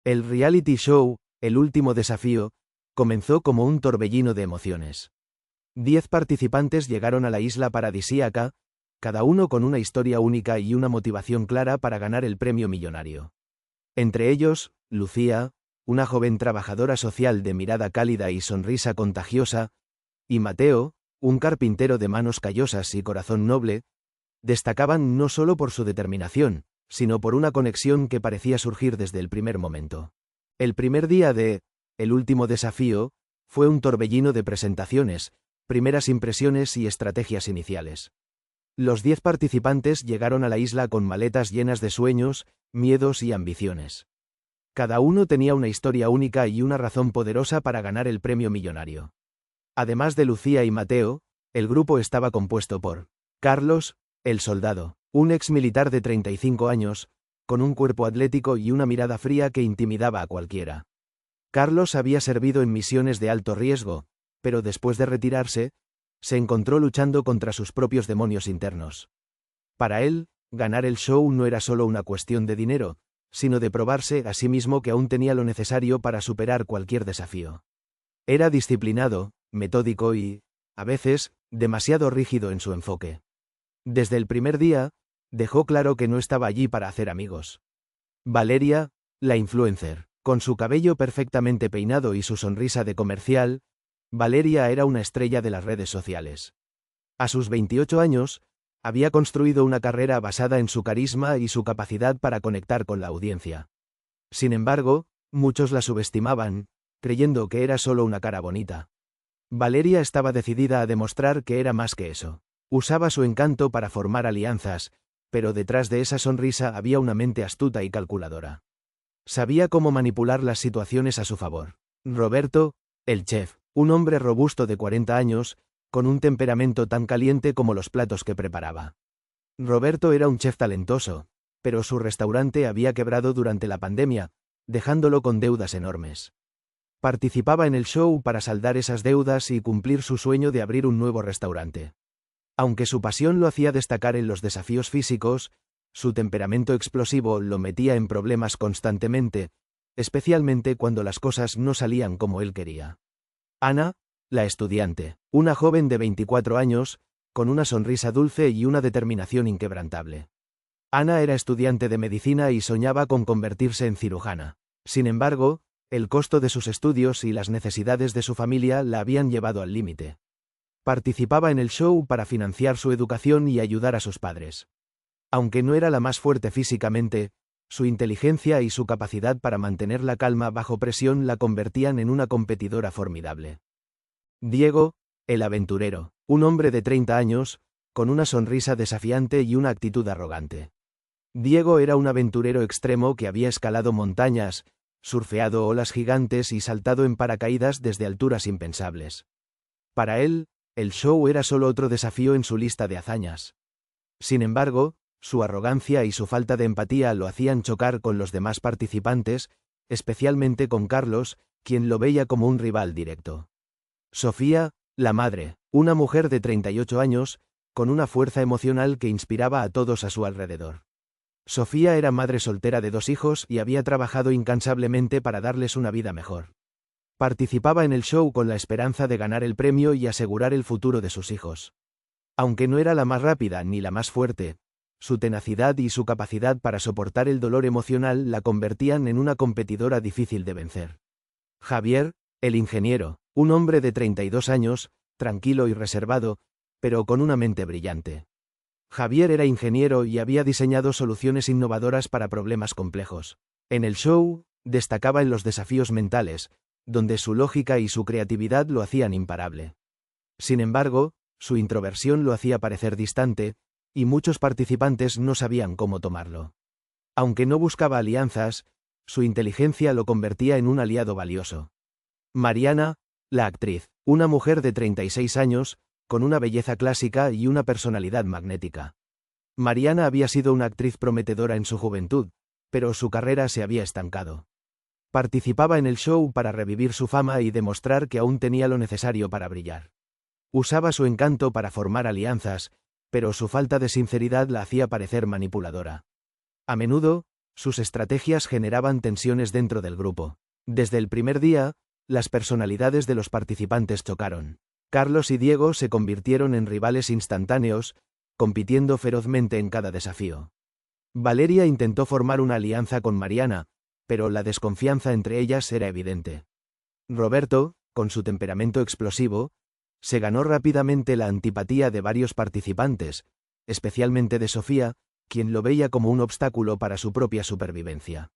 El reality show, El último desafío, comenzó como un torbellino de emociones. 10 participantes llegaron a la isla paradisíaca, cada uno con una historia única y una motivación clara para ganar el premio millonario. Entre ellos, Lucía, una joven trabajadora social de mirada cálida y sonrisa contagiosa, y Mateo, un carpintero de manos callosas y corazón noble, destacaban no solo por su determinación, sino por una conexión que parecía surgir desde el primer momento. El primer día de El último desafío fue un torbellino de presentaciones, primeras impresiones y estrategias iniciales. Los 10 participantes llegaron a la isla con maletas llenas de sueños, miedos y ambiciones. Cada uno tenía una historia única y una razón poderosa para ganar el premio millonario. Además de Lucía y Mateo, el grupo estaba compuesto por Carlos, el soldado, un ex militar de 35 años, con un cuerpo atlético y una mirada fría que intimidaba a cualquiera. Carlos había servido en misiones de alto riesgo, pero después de retirarse, se encontró luchando contra sus propios demonios internos. Para él, ganar el show no era solo una cuestión de dinero, sino de probarse a sí mismo que aún tenía lo necesario para superar cualquier desafío. Era disciplinado, metódico y, a veces, demasiado rígido en su enfoque. Desde el primer día, dejó claro que no estaba allí para hacer amigos. Valeria, la influencer, con su cabello perfectamente peinado y su sonrisa de comercial, Valeria era una estrella de las redes sociales. A sus 28 años, había construido una carrera basada en su carisma y su capacidad para conectar con la audiencia. Sin embargo, muchos la subestimaban, creyendo que era solo una cara bonita. Valeria estaba decidida a demostrar que era más que eso. Usaba su encanto para formar alianzas, pero detrás de esa sonrisa había una mente astuta y calculadora. Sabía cómo manipular las situaciones a su favor. Roberto, el chef, un hombre robusto de 40 años, con un temperamento tan caliente como los platos que preparaba. Roberto era un chef talentoso, pero su restaurante había quebrado durante la pandemia, dejándolo con deudas enormes. Participaba en el show para saldar esas deudas y cumplir su sueño de abrir un nuevo restaurante. Aunque su pasión lo hacía destacar en los desafíos físicos, su temperamento explosivo lo metía en problemas constantemente, especialmente cuando las cosas no salían como él quería. Ana, la estudiante, una joven de 24 años, con una sonrisa dulce y una determinación inquebrantable. Ana era estudiante de medicina y soñaba con convertirse en cirujana. Sin embargo, el costo de sus estudios y las necesidades de su familia la habían llevado al límite. Participaba en el show para financiar su educación y ayudar a sus padres. Aunque no era la más fuerte físicamente, su inteligencia y su capacidad para mantener la calma bajo presión la convertían en una competidora formidable. Diego, el aventurero, un hombre de 30 años, con una sonrisa desafiante y una actitud arrogante. Diego era un aventurero extremo que había escalado montañas, surfeado olas gigantes y saltado en paracaídas desde alturas impensables. Para él, el show era solo otro desafío en su lista de hazañas. Sin embargo, su arrogancia y su falta de empatía lo hacían chocar con los demás participantes, especialmente con Carlos, quien lo veía como un rival directo. Sofía, la madre, una mujer de 38 años, con una fuerza emocional que inspiraba a todos a su alrededor. Sofía era madre soltera de 2 hijos y había trabajado incansablemente para darles una vida mejor. Participaba en el show con la esperanza de ganar el premio y asegurar el futuro de sus hijos. Aunque no era la más rápida ni la más fuerte, su tenacidad y su capacidad para soportar el dolor emocional la convertían en una competidora difícil de vencer. Javier, el ingeniero, un hombre de 32 años, tranquilo y reservado, pero con una mente brillante. Javier era ingeniero y había diseñado soluciones innovadoras para problemas complejos. En el show, destacaba en los desafíos mentales, donde su lógica y su creatividad lo hacían imparable. Sin embargo, su introversión lo hacía parecer distante, y muchos participantes no sabían cómo tomarlo. Aunque no buscaba alianzas, su inteligencia lo convertía en un aliado valioso. Mariana, la actriz, una mujer de 36 años, con una belleza clásica y una personalidad magnética. Mariana había sido una actriz prometedora en su juventud, pero su carrera se había estancado. Participaba en el show para revivir su fama y demostrar que aún tenía lo necesario para brillar. Usaba su encanto para formar alianzas, pero su falta de sinceridad la hacía parecer manipuladora. A menudo, sus estrategias generaban tensiones dentro del grupo. Desde el primer día, las personalidades de los participantes chocaron. Carlos y Diego se convirtieron en rivales instantáneos, compitiendo ferozmente en cada desafío. Valeria intentó formar una alianza con Mariana, pero la desconfianza entre ellas era evidente. Roberto, con su temperamento explosivo, se ganó rápidamente la antipatía de varios participantes, especialmente de Sofía, quien lo veía como un obstáculo para su propia supervivencia.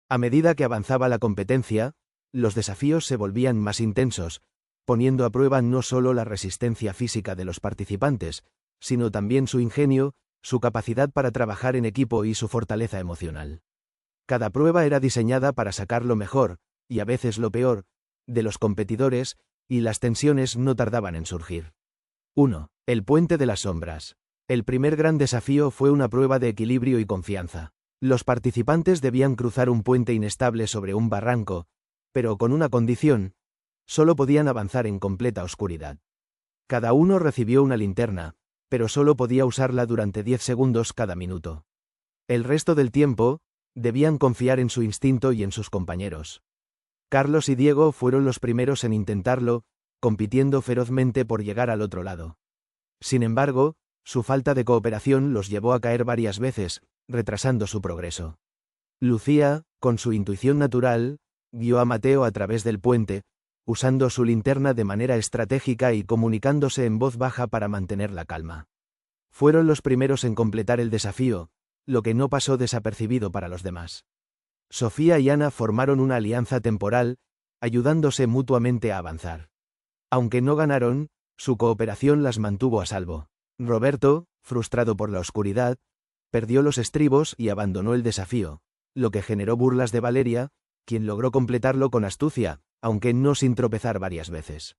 A medida que avanzaba la competencia, los desafíos se volvían más intensos, poniendo a prueba no solo la resistencia física de los participantes, sino también su ingenio, su capacidad para trabajar en equipo y su fortaleza emocional. Cada prueba era diseñada para sacar lo mejor, y a veces lo peor, de los competidores, y las tensiones no tardaban en surgir. 1. El puente de las sombras. El primer gran desafío fue una prueba de equilibrio y confianza. Los participantes debían cruzar un puente inestable sobre un barranco, pero con una condición: solo podían avanzar en completa oscuridad. Cada uno recibió una linterna, pero solo podía usarla durante 10 segundos cada minuto. El resto del tiempo, debían confiar en su instinto y en sus compañeros. Carlos y Diego fueron los primeros en intentarlo, compitiendo ferozmente por llegar al otro lado. Sin embargo, su falta de cooperación los llevó a caer varias veces, retrasando su progreso. Lucía, con su intuición natural, guió a Mateo a través del puente, usando su linterna de manera estratégica y comunicándose en voz baja para mantener la calma. Fueron los primeros en completar el desafío, lo que no pasó desapercibido para los demás. Sofía y Ana formaron una alianza temporal, ayudándose mutuamente a avanzar. Aunque no ganaron, su cooperación las mantuvo a salvo. Roberto, frustrado por la oscuridad, perdió los estribos y abandonó el desafío, lo que generó burlas de Valeria, quien logró completarlo con astucia, aunque no sin tropezar varias veces.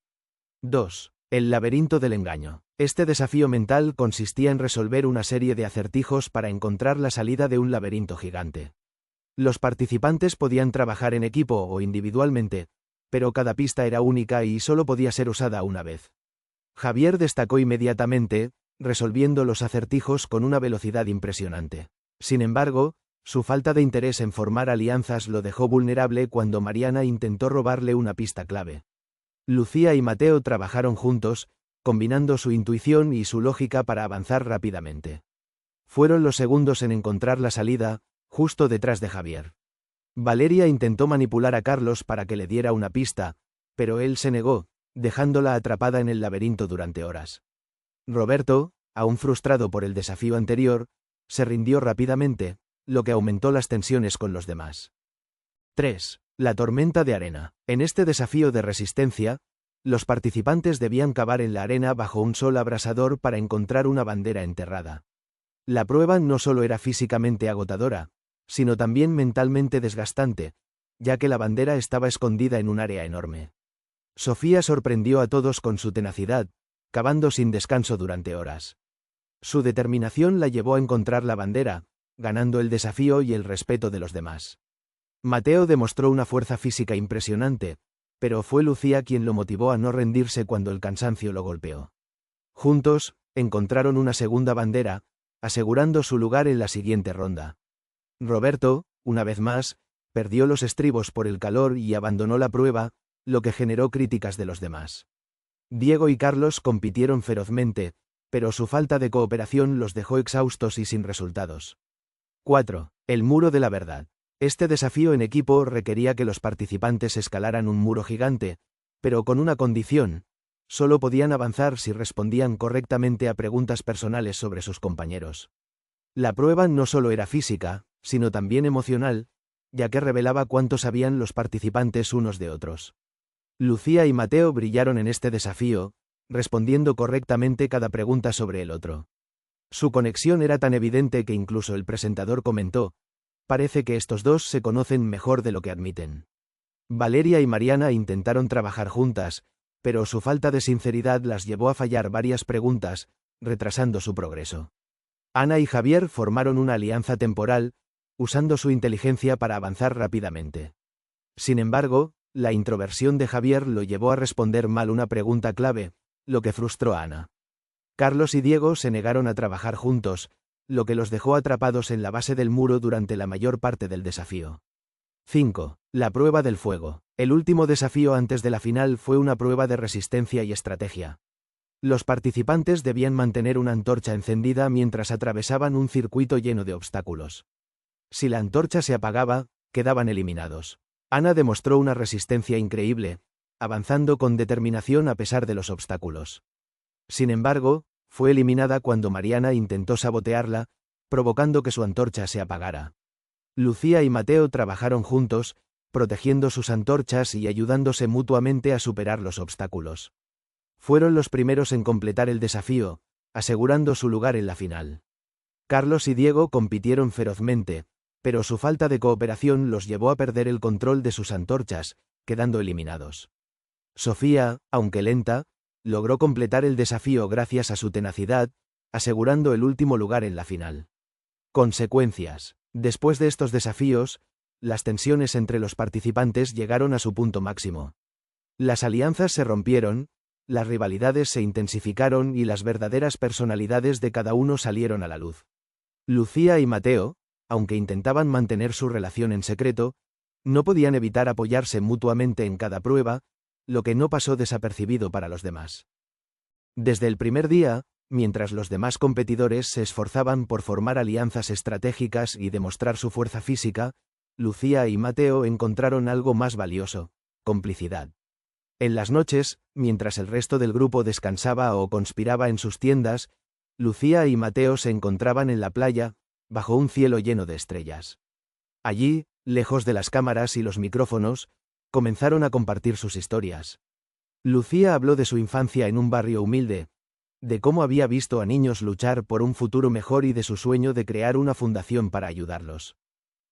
2. El laberinto del engaño. Este desafío mental consistía en resolver una serie de acertijos para encontrar la salida de un laberinto gigante. Los participantes podían trabajar en equipo o individualmente, pero cada pista era única y solo podía ser usada una vez. Javier destacó inmediatamente, resolviendo los acertijos con una velocidad impresionante. Sin embargo, su falta de interés en formar alianzas lo dejó vulnerable cuando Mariana intentó robarle una pista clave. Lucía y Mateo trabajaron juntos, combinando su intuición y su lógica para avanzar rápidamente. Fueron los segundos en encontrar la salida, justo detrás de Javier. Valeria intentó manipular a Carlos para que le diera una pista, pero él se negó, dejándola atrapada en el laberinto durante horas. Roberto, aún frustrado por el desafío anterior, se rindió rápidamente, lo que aumentó las tensiones con los demás. 3. La tormenta de arena. En este desafío de resistencia, los participantes debían cavar en la arena bajo un sol abrasador para encontrar una bandera enterrada. La prueba no solo era físicamente agotadora, sino también mentalmente desgastante, ya que la bandera estaba escondida en un área enorme. Sofía sorprendió a todos con su tenacidad, cavando sin descanso durante horas. Su determinación la llevó a encontrar la bandera, ganando el desafío y el respeto de los demás. Mateo demostró una fuerza física impresionante, pero fue Lucía quien lo motivó a no rendirse cuando el cansancio lo golpeó. Juntos, encontraron una segunda bandera, asegurando su lugar en la siguiente ronda. Roberto, una vez más, perdió los estribos por el calor y abandonó la prueba, lo que generó críticas de los demás. Diego y Carlos compitieron ferozmente, pero su falta de cooperación los dejó exhaustos y sin resultados. 4. El muro de la verdad. Este desafío en equipo requería que los participantes escalaran un muro gigante, pero con una condición: solo podían avanzar si respondían correctamente a preguntas personales sobre sus compañeros. La prueba no solo era física, sino también emocional, ya que revelaba cuánto sabían los participantes unos de otros. Lucía y Mateo brillaron en este desafío, respondiendo correctamente cada pregunta sobre el otro. Su conexión era tan evidente que incluso el presentador comentó: parece que estos dos se conocen mejor de lo que admiten. Valeria y Mariana intentaron trabajar juntas, pero su falta de sinceridad las llevó a fallar varias preguntas, retrasando su progreso. Ana y Javier formaron una alianza temporal, usando su inteligencia para avanzar rápidamente. Sin embargo, la introversión de Javier lo llevó a responder mal una pregunta clave, lo que frustró a Ana. Carlos y Diego se negaron a trabajar juntos, lo que los dejó atrapados en la base del muro durante la mayor parte del desafío. 5. La prueba del fuego. El último desafío antes de la final fue una prueba de resistencia y estrategia. Los participantes debían mantener una antorcha encendida mientras atravesaban un circuito lleno de obstáculos. Si la antorcha se apagaba, quedaban eliminados. Ana demostró una resistencia increíble, avanzando con determinación a pesar de los obstáculos. Sin embargo, fue eliminada cuando Mariana intentó sabotearla, provocando que su antorcha se apagara. Lucía y Mateo trabajaron juntos, protegiendo sus antorchas y ayudándose mutuamente a superar los obstáculos. Fueron los primeros en completar el desafío, asegurando su lugar en la final. Carlos y Diego compitieron ferozmente, pero su falta de cooperación los llevó a perder el control de sus antorchas, quedando eliminados. Sofía, aunque lenta, logró completar el desafío gracias a su tenacidad, asegurando el último lugar en la final. Consecuencias. Después de estos desafíos, las tensiones entre los participantes llegaron a su punto máximo. Las alianzas se rompieron, las rivalidades se intensificaron y las verdaderas personalidades de cada uno salieron a la luz. Lucía y Mateo, aunque intentaban mantener su relación en secreto, no podían evitar apoyarse mutuamente en cada prueba, lo que no pasó desapercibido para los demás. Desde el primer día, mientras los demás competidores se esforzaban por formar alianzas estratégicas y demostrar su fuerza física, Lucía y Mateo encontraron algo más valioso: complicidad. En las noches, mientras el resto del grupo descansaba o conspiraba en sus tiendas, Lucía y Mateo se encontraban en la playa, bajo un cielo lleno de estrellas. Allí, lejos de las cámaras y los micrófonos, comenzaron a compartir sus historias. Lucía habló de su infancia en un barrio humilde, de cómo había visto a niños luchar por un futuro mejor y de su sueño de crear una fundación para ayudarlos.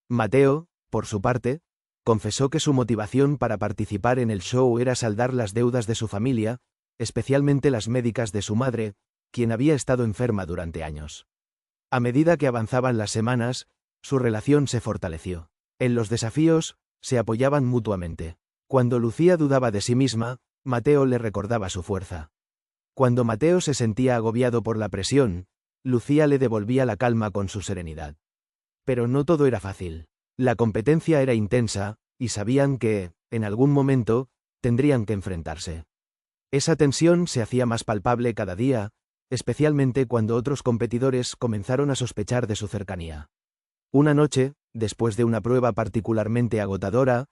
Mateo, por su parte, confesó que su motivación para participar en el show era saldar las deudas de su familia, especialmente las médicas de su madre, quien había estado enferma durante años. A medida que avanzaban las semanas, su relación se fortaleció. En los desafíos, se apoyaban mutuamente. Cuando Lucía dudaba de sí misma, Mateo le recordaba su fuerza. Cuando Mateo se sentía agobiado por la presión, Lucía le devolvía la calma con su serenidad. Pero no todo era fácil. La competencia era intensa, y sabían que, en algún momento, tendrían que enfrentarse. Esa tensión se hacía más palpable cada día, especialmente cuando otros competidores comenzaron a sospechar de su cercanía. Una noche, después de una prueba particularmente agotadora,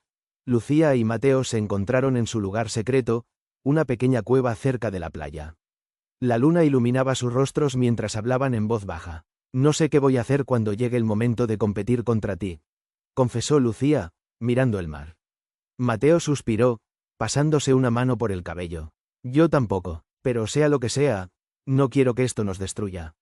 Lucía y Mateo se encontraron en su lugar secreto, una pequeña cueva cerca de la playa. La luna iluminaba sus rostros mientras hablaban en voz baja. «No sé qué voy a hacer cuando llegue el momento de competir contra ti», confesó Lucía, mirando el mar. Mateo suspiró, pasándose una mano por el cabello. «Yo tampoco, pero sea lo que sea, no quiero que esto nos destruya.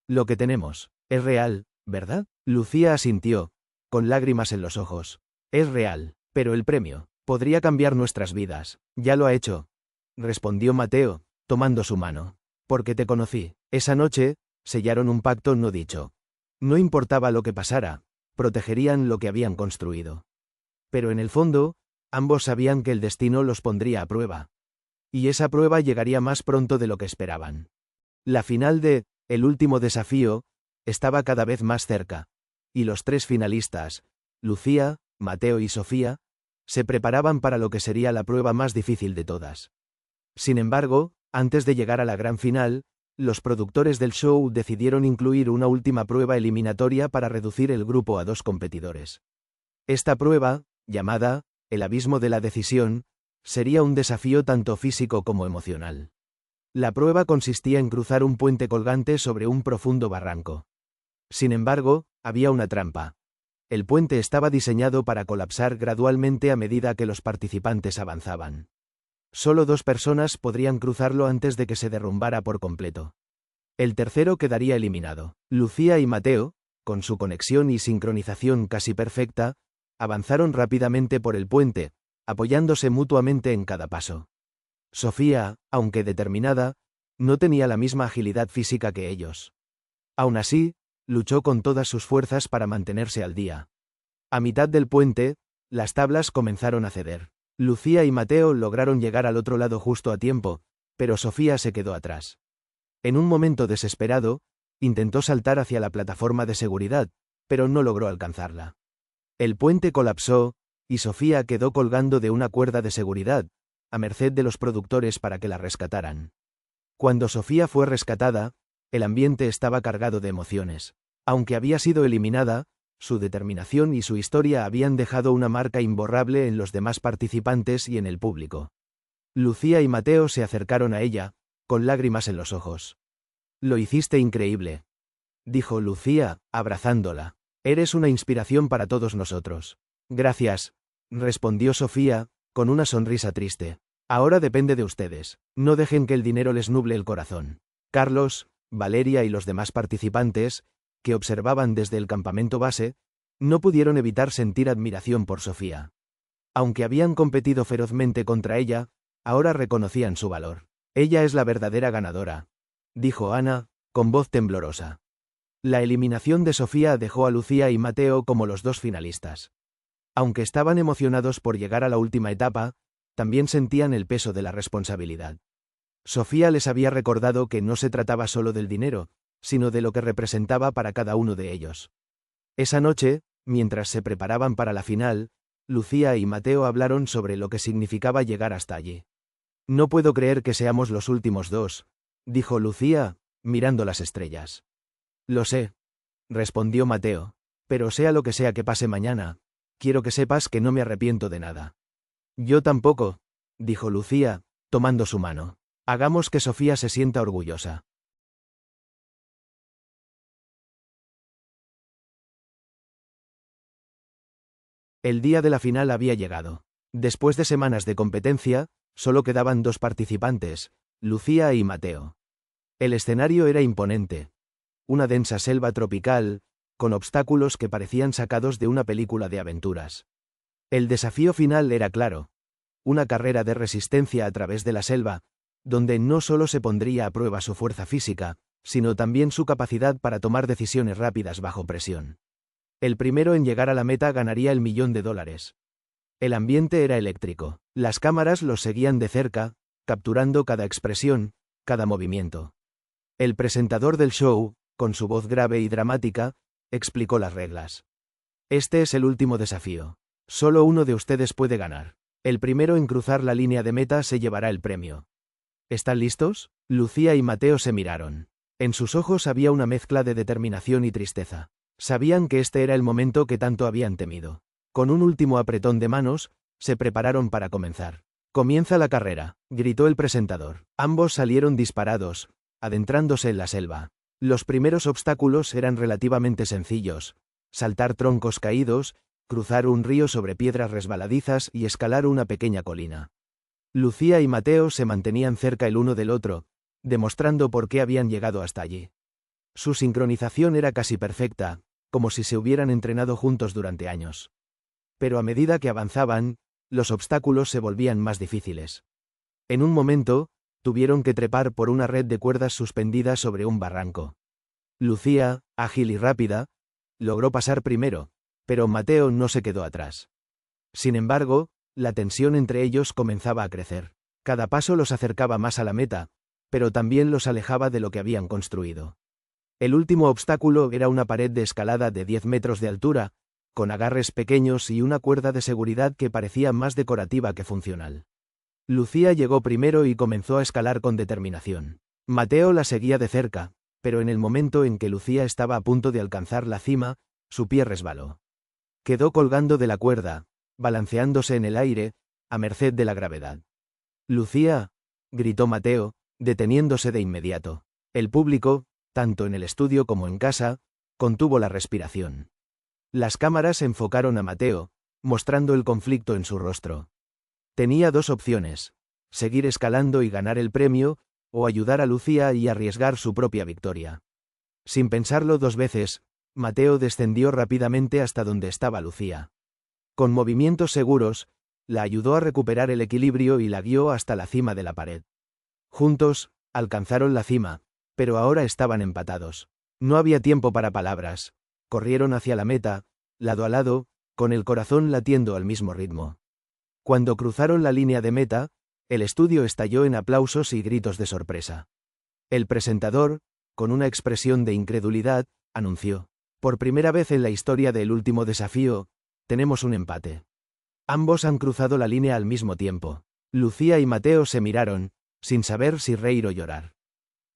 Lo que tenemos, es real, ¿verdad?». Lucía asintió, con lágrimas en los ojos. «Es real, pero el premio podría cambiar nuestras vidas». «Ya lo ha hecho», respondió Mateo, tomando su mano. «Porque te conocí». Esa noche, sellaron un pacto no dicho. No importaba lo que pasara, protegerían lo que habían construido. Pero en el fondo, ambos sabían que el destino los pondría a prueba. Y esa prueba llegaría más pronto de lo que esperaban. La final de El último desafío estaba cada vez más cerca, y los tres finalistas, Lucía, Mateo y Sofía, se preparaban para lo que sería la prueba más difícil de todas. Sin embargo, antes de llegar a la gran final, los productores del show decidieron incluir una última prueba eliminatoria para reducir el grupo a 2 competidores. Esta prueba, llamada El abismo de la decisión, sería un desafío tanto físico como emocional. La prueba consistía en cruzar un puente colgante sobre un profundo barranco. Sin embargo, había una trampa. El puente estaba diseñado para colapsar gradualmente a medida que los participantes avanzaban. Solo 2 personas podrían cruzarlo antes de que se derrumbara por completo. El tercero quedaría eliminado. Lucía y Mateo, con su conexión y sincronización casi perfecta, avanzaron rápidamente por el puente, apoyándose mutuamente en cada paso. Sofía, aunque determinada, no tenía la misma agilidad física que ellos. Aún así, luchó con todas sus fuerzas para mantenerse al día. A mitad del puente, las tablas comenzaron a ceder. Lucía y Mateo lograron llegar al otro lado justo a tiempo, pero Sofía se quedó atrás. En un momento desesperado, Intentó saltar hacia la plataforma de seguridad, pero no logró alcanzarla. El puente colapsó, y Sofía quedó colgando de una cuerda de seguridad, a merced de los productores para que la rescataran. Cuando Sofía fue rescatada, el ambiente estaba cargado de emociones. Aunque había sido eliminada, su determinación y su historia habían dejado una marca imborrable en los demás participantes y en el público. Lucía y Mateo se acercaron a ella, con lágrimas en los ojos. «Lo hiciste increíble», dijo Lucía, abrazándola. «Eres una inspiración para todos nosotros». «Gracias», respondió Sofía, con una sonrisa triste. «Ahora depende de ustedes. No dejen que el dinero les nuble el corazón». Carlos, Valeria y los demás participantes, que observaban desde el campamento base, no pudieron evitar sentir admiración por Sofía. Aunque habían competido ferozmente contra ella, ahora reconocían su valor. «Ella es la verdadera ganadora», dijo Ana, con voz temblorosa. La eliminación de Sofía dejó a Lucía y Mateo como los dos finalistas. Aunque estaban emocionados por llegar a la última etapa, también sentían el peso de la responsabilidad. Sofía les había recordado que no se trataba solo del dinero, sino de lo que representaba para cada uno de ellos. Esa noche, mientras se preparaban para la final, Lucía y Mateo hablaron sobre lo que significaba llegar hasta allí. «No puedo creer que seamos los últimos dos», dijo Lucía, mirando las estrellas. «Lo sé», respondió Mateo, «pero sea lo que sea que pase mañana, quiero que sepas que no me arrepiento de nada». «Yo tampoco», dijo Lucía, tomando su mano. «Hagamos que Sofía se sienta orgullosa». El día de la final había llegado. Después de semanas de competencia, solo quedaban dos participantes, Lucía y Mateo. El escenario era imponente. Una densa selva tropical, con obstáculos que parecían sacados de una película de aventuras. El desafío final era claro. Una carrera de resistencia a través de la selva, donde no solo se pondría a prueba su fuerza física, sino también su capacidad para tomar decisiones rápidas bajo presión. El primero en llegar a la meta ganaría $1.000.000. El ambiente era eléctrico. Las cámaras los seguían de cerca, capturando cada expresión, cada movimiento. El presentador del show, con su voz grave y dramática, explicó las reglas. «Este es el último desafío. Solo uno de ustedes puede ganar. El primero en cruzar la línea de meta se llevará el premio». «¿Están listos?» Lucía y Mateo se miraron. En sus ojos había una mezcla de determinación y tristeza. Sabían que este era el momento que tanto habían temido. Con un último apretón de manos, se prepararon para comenzar. «Comienza la carrera», gritó el presentador. Ambos salieron disparados, adentrándose en la selva. Los primeros obstáculos eran relativamente sencillos: saltar troncos caídos, cruzar un río sobre piedras resbaladizas y escalar una pequeña colina. Lucía y Mateo se mantenían cerca el uno del otro, demostrando por qué habían llegado hasta allí. Su sincronización era casi perfecta, como si se hubieran entrenado juntos durante años. Pero a medida que avanzaban, los obstáculos se volvían más difíciles. En un momento, tuvieron que trepar por una red de cuerdas suspendidas sobre un barranco. Lucía, ágil y rápida, logró pasar primero, pero Mateo no se quedó atrás. Sin embargo, la tensión entre ellos comenzaba a crecer. Cada paso los acercaba más a la meta, pero también los alejaba de lo que habían construido. El último obstáculo era una pared de escalada de 10 metros de altura, con agarres pequeños y una cuerda de seguridad que parecía más decorativa que funcional. Lucía llegó primero y comenzó a escalar con determinación. Mateo la seguía de cerca, pero en el momento en que Lucía estaba a punto de alcanzar la cima, su pie resbaló. Quedó colgando de la cuerda, balanceándose en el aire, a merced de la gravedad. «Lucía», gritó Mateo, deteniéndose de inmediato. El público, tanto en el estudio como en casa, contuvo la respiración. Las cámaras enfocaron a Mateo, mostrando el conflicto en su rostro. Tenía dos opciones: seguir escalando y ganar el premio, o ayudar a Lucía y arriesgar su propia victoria. Sin pensarlo dos veces, Mateo descendió rápidamente hasta donde estaba Lucía. Con movimientos seguros, la ayudó a recuperar el equilibrio y la guió hasta la cima de la pared. Juntos, alcanzaron la cima, pero ahora estaban empatados. No había tiempo para palabras. Corrieron hacia la meta, lado a lado, con el corazón latiendo al mismo ritmo. Cuando cruzaron la línea de meta, el estudio estalló en aplausos y gritos de sorpresa. El presentador, con una expresión de incredulidad, anunció. Por primera vez en la historia del último desafío, tenemos un empate. Ambos han cruzado la línea al mismo tiempo. Lucía y Mateo se miraron, sin saber si reír o llorar.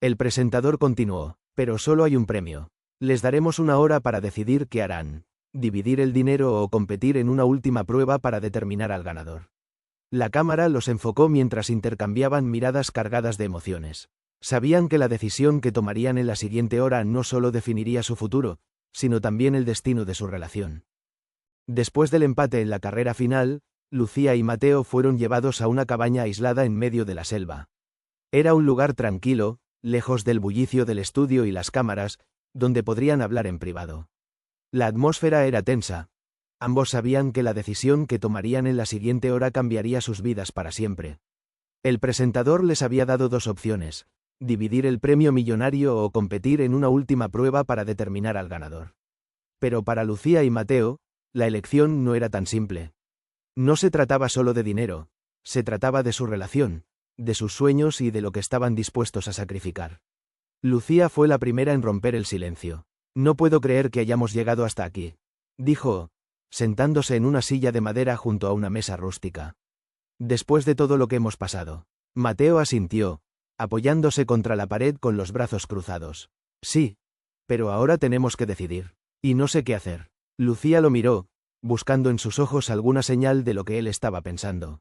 El presentador continuó, pero solo hay un premio. Les daremos 1 hora para decidir qué harán, dividir el dinero o competir en una última prueba para determinar al ganador. La cámara los enfocó mientras intercambiaban miradas cargadas de emociones. Sabían que la decisión que tomarían en la siguiente hora no solo definiría su futuro, sino también el destino de su relación. Después del empate en la carrera final, Lucía y Mateo fueron llevados a una cabaña aislada en medio de la selva. Era un lugar tranquilo, lejos del bullicio del estudio y las cámaras, donde podrían hablar en privado. La atmósfera era tensa. Ambos sabían que la decisión que tomarían en la siguiente hora cambiaría sus vidas para siempre. El presentador les había dado 2 opciones: dividir el premio millonario o competir en una última prueba para determinar al ganador. Pero para Lucía y Mateo, la elección no era tan simple. No se trataba solo de dinero, se trataba de su relación, de sus sueños y de lo que estaban dispuestos a sacrificar. Lucía fue la primera en romper el silencio. No puedo creer que hayamos llegado hasta aquí, dijo, sentándose en una silla de madera junto a una mesa rústica. Después de todo lo que hemos pasado. Mateo asintió, apoyándose contra la pared con los brazos cruzados. Sí. Pero ahora tenemos que decidir. Y no sé qué hacer. Lucía lo miró, buscando en sus ojos alguna señal de lo que él estaba pensando.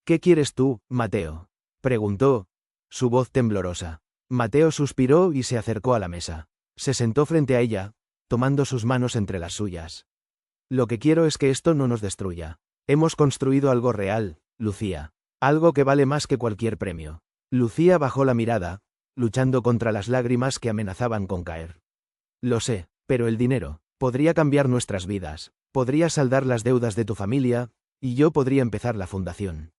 ¿Qué quieres tú, Mateo?, preguntó, su voz temblorosa. Mateo suspiró y se acercó a la mesa. Se sentó frente a ella, tomando sus manos entre las suyas. Lo que quiero es que esto no nos destruya. Hemos construido algo real, Lucía. Algo que vale más que cualquier premio. Lucía bajó la mirada, luchando contra las lágrimas que amenazaban con caer. Lo sé, pero el dinero podría cambiar nuestras vidas, podría saldar las deudas de tu familia, y yo podría empezar la fundación.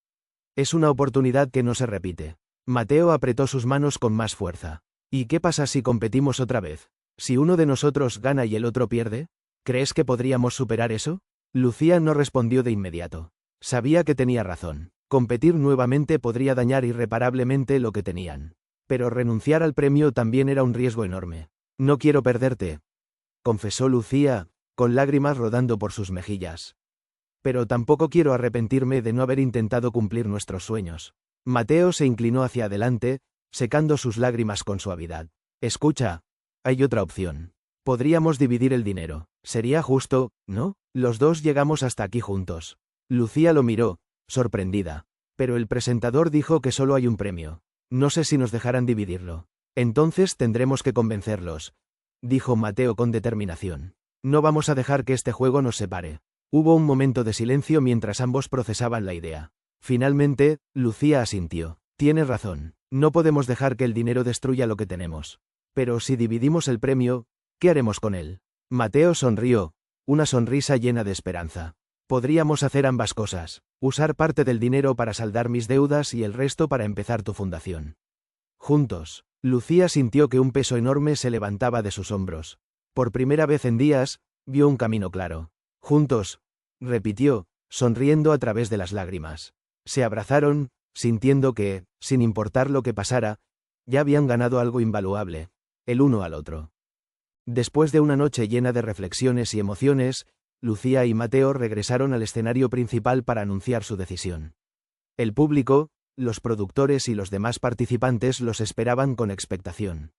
Es una oportunidad que no se repite. Mateo apretó sus manos con más fuerza. ¿Y qué pasa si competimos otra vez? Si uno de nosotros gana y el otro pierde, ¿crees que podríamos superar eso? Lucía no respondió de inmediato. Sabía que tenía razón. Competir nuevamente podría dañar irreparablemente lo que tenían. Pero renunciar al premio también era un riesgo enorme. No quiero perderte, confesó Lucía, con lágrimas rodando por sus mejillas. Pero tampoco quiero arrepentirme de no haber intentado cumplir nuestros sueños. Mateo se inclinó hacia adelante, secando sus lágrimas con suavidad. Escucha, hay otra opción. Podríamos dividir el dinero. Sería justo, ¿no? Los dos llegamos hasta aquí juntos. Lucía lo miró, sorprendida. Pero el presentador dijo que solo hay un premio. No sé si nos dejarán dividirlo. Entonces tendremos que convencerlos, dijo Mateo con determinación. No vamos a dejar que este juego nos separe. Hubo un momento de silencio mientras ambos procesaban la idea. Finalmente, Lucía asintió. Tienes razón. No podemos dejar que el dinero destruya lo que tenemos. Pero si dividimos el premio, ¿qué haremos con él? Mateo sonrió, una sonrisa llena de esperanza. Podríamos hacer ambas cosas. Usar parte del dinero para saldar mis deudas y el resto para empezar tu fundación. Juntos. Lucía sintió que un peso enorme se levantaba de sus hombros. Por primera vez en días, vio un camino claro. Juntos, repitió, sonriendo a través de las lágrimas. Se abrazaron, sintiendo que, sin importar lo que pasara, ya habían ganado algo invaluable, el uno al otro. Después de una noche llena de reflexiones y emociones, Lucía y Mateo regresaron al escenario principal para anunciar su decisión. El público, los productores y los demás participantes los esperaban con expectación.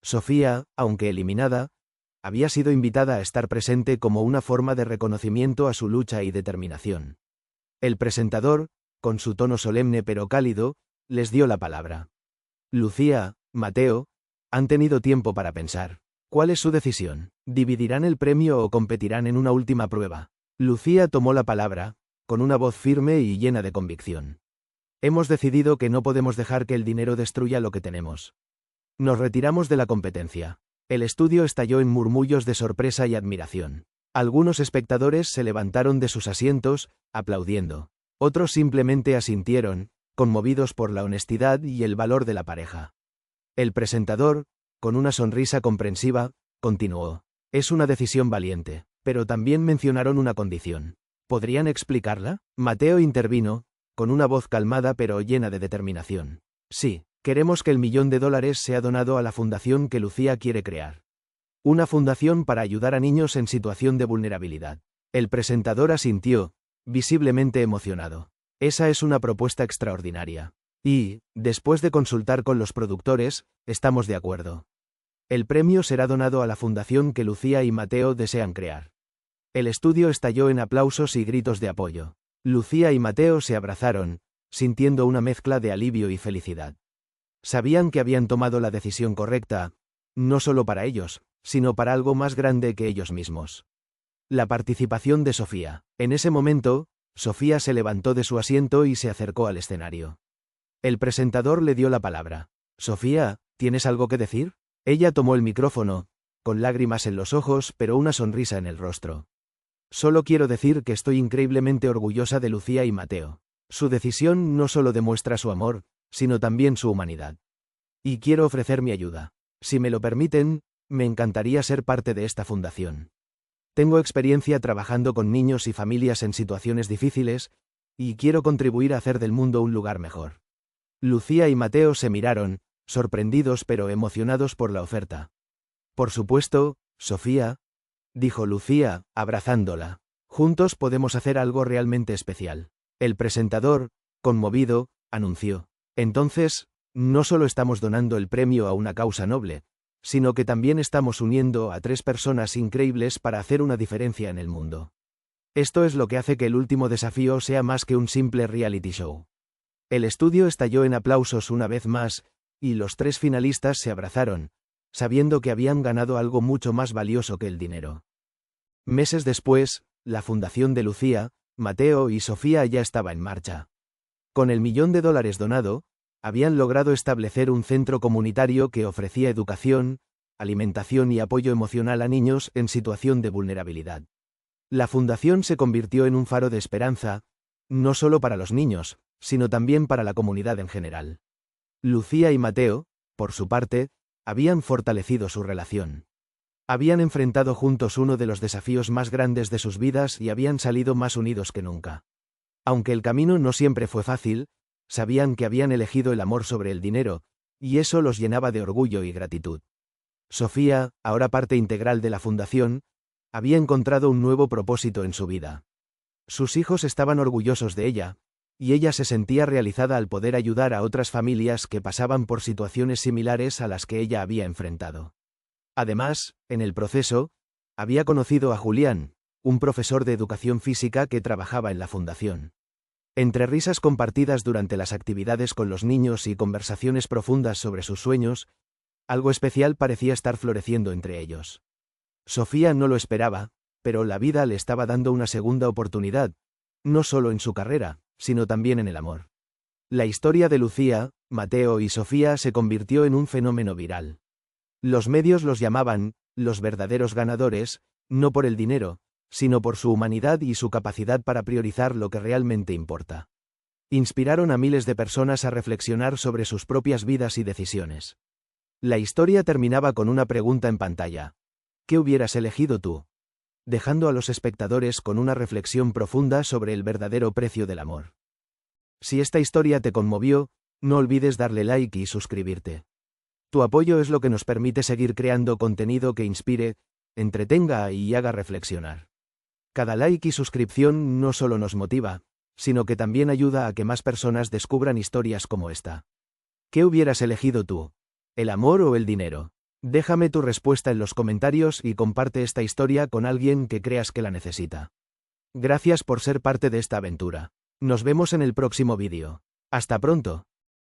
Sofía, aunque eliminada, había sido invitada a estar presente como una forma de reconocimiento a su lucha y determinación. El presentador, con su tono solemne pero cálido, les dio la palabra. Lucía, Mateo, han tenido tiempo para pensar. ¿Cuál es su decisión? ¿Dividirán el premio o competirán en una última prueba? Lucía tomó la palabra, con una voz firme y llena de convicción. Hemos decidido que no podemos dejar que el dinero destruya lo que tenemos. Nos retiramos de la competencia. El estudio estalló en murmullos de sorpresa y admiración. Algunos espectadores se levantaron de sus asientos, aplaudiendo. Otros simplemente asintieron, conmovidos por la honestidad y el valor de la pareja. El presentador, con una sonrisa comprensiva, continuó. Es una decisión valiente, pero también mencionaron una condición. ¿Podrían explicarla? Mateo intervino, con una voz calmada pero llena de determinación. Sí, Queremos que el $1.000.000 sea donado a la fundación que Lucía quiere crear. Una fundación para ayudar a niños en situación de vulnerabilidad. El presentador asintió, visiblemente emocionado. Esa es una propuesta extraordinaria. Y, después de consultar con los productores, estamos de acuerdo. El premio será donado a la fundación que Lucía y Mateo desean crear. El estudio estalló en aplausos y gritos de apoyo. Lucía y Mateo se abrazaron, sintiendo una mezcla de alivio y felicidad. Sabían que habían tomado la decisión correcta, no solo para ellos, sino para algo más grande que ellos mismos. La participación de Sofía. En ese momento, Sofía se levantó de su asiento y se acercó al escenario. El presentador le dio la palabra. Sofía, ¿tienes algo que decir? Ella tomó el micrófono, con lágrimas en los ojos pero una sonrisa en el rostro. Solo quiero decir que estoy increíblemente orgullosa de Lucía y Mateo. Su decisión no solo demuestra su amor, sino también su humanidad. Y quiero ofrecer mi ayuda. Si me lo permiten, me encantaría ser parte de esta fundación. Tengo experiencia trabajando con niños y familias en situaciones difíciles, y quiero contribuir a hacer del mundo un lugar mejor. Lucía y Mateo se miraron, sorprendidos pero emocionados por la oferta. Por supuesto, Sofía, dijo Lucía, abrazándola. Juntos podemos hacer algo realmente especial. El presentador, conmovido, anunció. Entonces, no solo estamos donando el premio a una causa noble, sino que también estamos uniendo a 3 personas increíbles para hacer una diferencia en el mundo. Esto es lo que hace que el último desafío sea más que un simple reality show. El estudio estalló en aplausos una vez más, y los 3 finalistas se abrazaron, sabiendo que habían ganado algo mucho más valioso que el dinero. Meses después, la fundación de Lucía, Mateo y Sofía ya estaba en marcha. Con el $1.000.000 donado, habían logrado establecer un centro comunitario que ofrecía educación, alimentación y apoyo emocional a niños en situación de vulnerabilidad. La fundación se convirtió en un faro de esperanza, no solo para los niños, sino también para la comunidad en general. Lucía y Mateo, por su parte, habían fortalecido su relación. Habían enfrentado juntos uno de los desafíos más grandes de sus vidas y habían salido más unidos que nunca. Aunque el camino no siempre fue fácil, sabían que habían elegido el amor sobre el dinero, y eso los llenaba de orgullo y gratitud. Sofía, ahora parte integral de la fundación, había encontrado un nuevo propósito en su vida. Sus hijos estaban orgullosos de ella, y ella se sentía realizada al poder ayudar a otras familias que pasaban por situaciones similares a las que ella había enfrentado. Además, en el proceso, había conocido a Julián, un profesor de educación física que trabajaba en la fundación. Entre risas compartidas durante las actividades con los niños y conversaciones profundas sobre sus sueños, algo especial parecía estar floreciendo entre ellos. Sofía no lo esperaba, pero la vida le estaba dando una segunda oportunidad, no solo en su carrera, sino también en el amor. La historia de Lucía, Mateo y Sofía se convirtió en un fenómeno viral. Los medios los llamaban los verdaderos ganadores, no por el dinero, sino por su humanidad y su capacidad para priorizar lo que realmente importa. Inspiraron a miles de personas a reflexionar sobre sus propias vidas y decisiones. La historia terminaba con una pregunta en pantalla. ¿Qué hubieras elegido tú? Dejando a los espectadores con una reflexión profunda sobre el verdadero precio del amor. Si esta historia te conmovió, no olvides darle like y suscribirte. Tu apoyo es lo que nos permite seguir creando contenido que inspire, entretenga y haga reflexionar. Cada like y suscripción no solo nos motiva, sino que también ayuda a que más personas descubran historias como esta. ¿Qué hubieras elegido tú? ¿El amor o el dinero? Déjame tu respuesta en los comentarios y comparte esta historia con alguien que creas que la necesita. Gracias por ser parte de esta aventura. Nos vemos en el próximo vídeo. Hasta pronto.